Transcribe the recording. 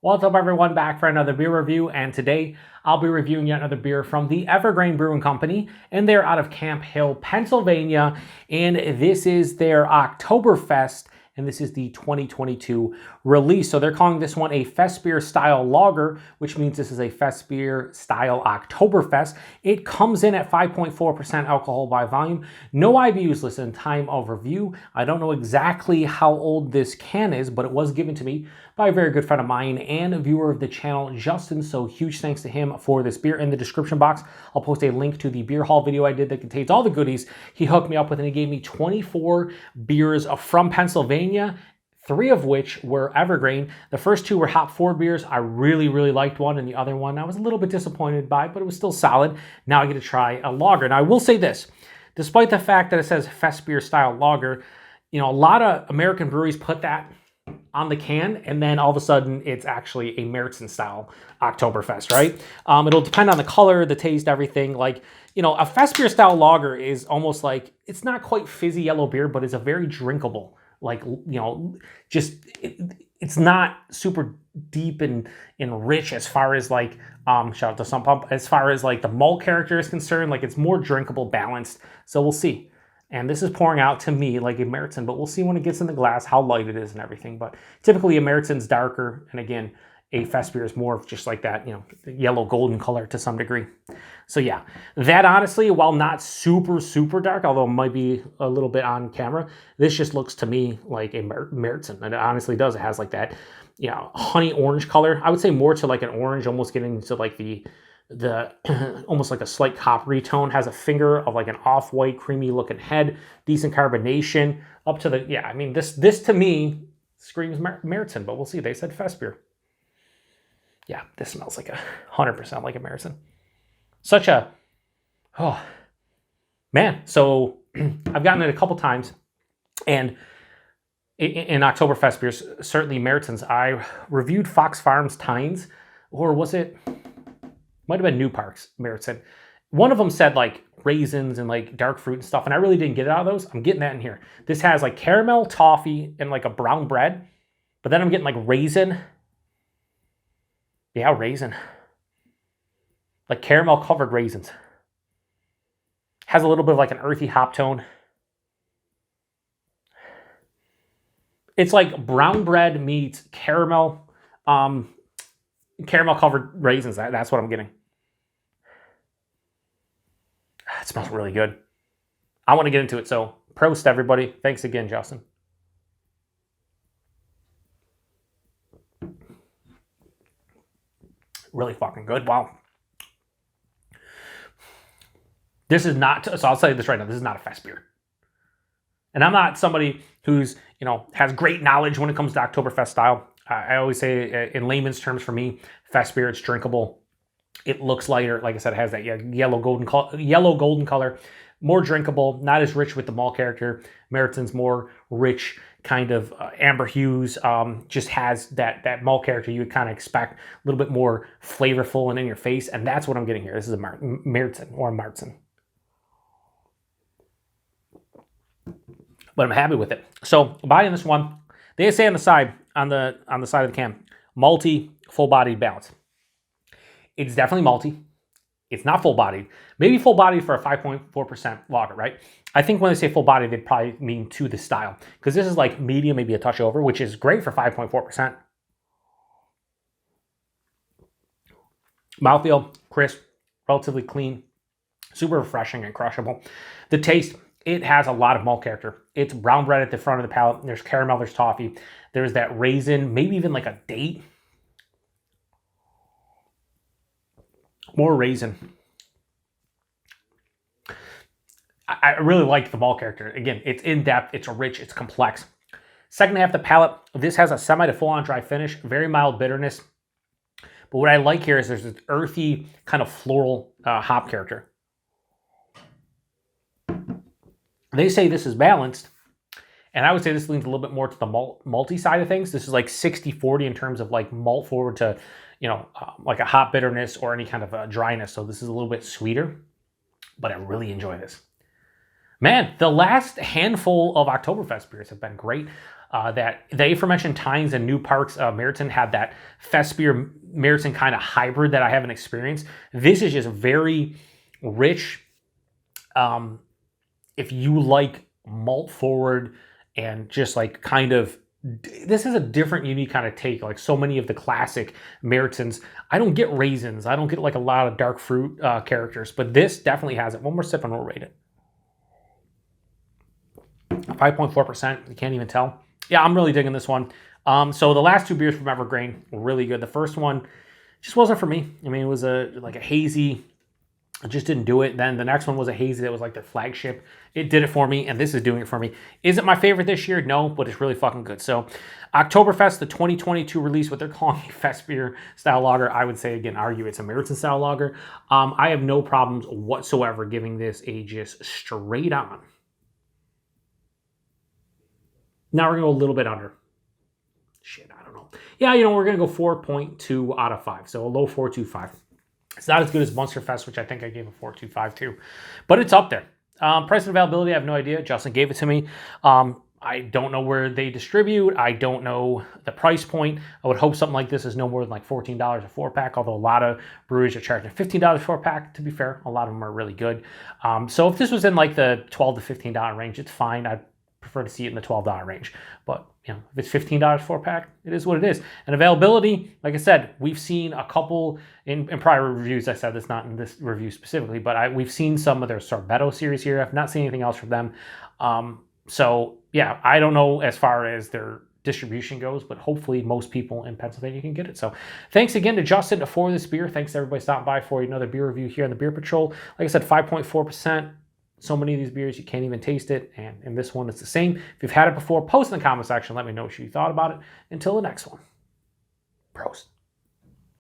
What's up everyone, back for another beer review, and today I'll be reviewing yet another beer from the Ever Grain Brewing Company, and they're out of Camp Hill, Pennsylvania, and this is their Oktoberfest, and this is the 2022 release. So they're calling this one a Festbier-style lager, which means this is a Festbier-style Oktoberfest. It comes in at 5.4% alcohol by volume. No IBUs listed in time of review. I don't know exactly how old this can is, but it was given to me by a very good friend of mine and a viewer of the channel, Justin. So huge thanks to him for this beer. In the description box, I'll post a link to the beer haul video I did that contains all the goodies he hooked me up with, and he gave me 24 beers from Pennsylvania, 3 of which were Ever Grain. The first 2 were hop forward beers. I really liked one, and the other one I was a little bit disappointed by, but it was still solid. Now I get to try a lager. Now I will say this, despite the fact that it says Festbier-style lager, you know, a lot of American breweries put that on the can, and then all of a sudden it's actually a Märzen-style Oktoberfest, right? It'll depend on the color, the taste, everything. Like, you know, a Festbier-style lager is almost like, it's not quite fizzy yellow beer, but it's a very drinkable, like, you know, just, it's not super deep and rich as far as like, shout out to Sun Pump, as far as like the malt character is concerned. Like, it's more drinkable, balanced. So we'll see. And this is pouring out to me like a Märzen, but we'll see when it gets in the glass how light it is and everything. But typically a Märzen's darker, and again, a Festbier is more of just like that, you know, yellow golden color to some degree. So yeah, that honestly, while not super dark, although it might be a little bit on camera, this just looks to me like a Märzen, and it honestly does. It has like that, you know, honey orange color. I would say more to like an orange, almost getting to like the almost like a slight coppery tone. Has a finger of like an off-white creamy looking head, decent carbonation up to the, yeah, I mean, this to me screams Märzen, but we'll see. They said Festbier. Yeah, this smells like 100% like a Märzen. Such a, oh man. So I've gotten it a couple times, and in Oktoberfest beers, certainly Märzens. I reviewed Fox Farms Tines, or was it, might have been New Park's Märzen. One of them said like raisins and like dark fruit and stuff, and I really didn't get it out of those. I'm getting that in here. This has like caramel, toffee, and like a brown bread, but then I'm getting like raisin. Yeah, raisin. Like caramel covered raisins. Has a little bit of like an earthy hop tone. It's like brown bread meets caramel, caramel covered raisins. That's what I'm getting. It smells really good. I want to get into it. So prost everybody. Thanks again, Justin. Really fucking good. Wow. This is not, so I'll tell you this right now, this is not a fest beer. And I'm not somebody who's, you know, has great knowledge when it comes to Oktoberfest style. I always say in layman's terms, for me, fest beer, it's drinkable. It looks lighter. Like I said, it has that yellow golden color, more drinkable, not as rich with the malt character. Märzen's more rich, kind of amber hues, just has that malt character you would kind of expect, a little bit more flavorful and in your face, and that's what I'm getting here. This is a Märzen or a Märzen. But I'm happy with it. So buying this one, they say on the side, on the side of the can, malty, full-bodied balance. It's definitely malty. It's not full-bodied. Maybe full-bodied for a 5.4% lager, right? I think when they say full-bodied, they probably mean to the style, because this is like medium, maybe a touch over, which is great for 5.4%. Mouthfeel, crisp, relatively clean, super refreshing and crushable. The taste, it has a lot of malt character. It's brown bread at the front of the palate. There's caramel, there's toffee. There's that raisin, maybe even like a date. More raisin. I really like the malt character. Again, it's in-depth, it's rich, it's complex. Second half of the palate, this has a semi to full-on dry finish, very mild bitterness. But what I like here is there's this earthy, kind of floral hop character. They say this is balanced, and I would say this leans a little bit more to the malty side of things. This is like 60-40 in terms of like malt forward to, you know, like a hop bitterness or any kind of dryness. So this is a little bit sweeter, but I really enjoy this. Man, the last handful of Oktoberfest beers have been great. that the aforementioned Tines and New Parks Meriton had that Festbier-Meriton kind of hybrid that I haven't experienced. This is just very rich. If you like malt forward and just like kind of, this is a different, unique kind of take. Like so many of the classic Meritons, I don't get raisins. I don't get like a lot of dark fruit characters, but this definitely has it. One more sip and we'll rate it. 5.4%, you can't even tell. Yeah, I'm really digging this one. So the last two beers from Ever Grain were really good. The first one just wasn't for me. I mean, it was like a hazy. I just didn't do it. Then the next one was a hazy that was like their flagship. It did it for me, and this is doing it for me. Is it my favorite this year? No, but it's really fucking good. So Oktoberfest, the 2022 release, what they're calling a Festbier-style lager. I would say, again, argue it's a Meriton-style lager. I have no problems whatsoever giving this a just straight on. Now we're going to go a little bit under. Shit, I don't know. Yeah, we're going to go 4.2 out of 5. So a low 4.25. It's not as good as Munster Fest, which I think I gave a 4.25 to. But it's up there. Price and availability, I have no idea. Justin gave it to me. I don't know where they distribute. I don't know the price point. I would hope something like this is no more than like $14 a 4-pack, although a lot of breweries are charging $15 a 4-pack. To be fair, a lot of them are really good. So if this was in like the $12 to $15 range, it's fine. I'd prefer to see it in the $12 range. But if it's $15 4-pack, it is what it is. And availability, like I said, we've seen a couple in prior reviews. I said this not in this review specifically, but we've seen some of their Sorbetto series here. I've not seen anything else from them. So yeah, I don't know as far as their distribution goes, but hopefully most people in Pennsylvania can get it. So thanks again to Justin for this beer. Thanks to everybody stopping by for another beer review here on the Beer Patrol. Like I said, 5.4%. So many of these beers, you can't even taste it. And in this one, it's the same. If you've had it before, post in the comment section. Let me know what you thought about it. Until the next one. Prost.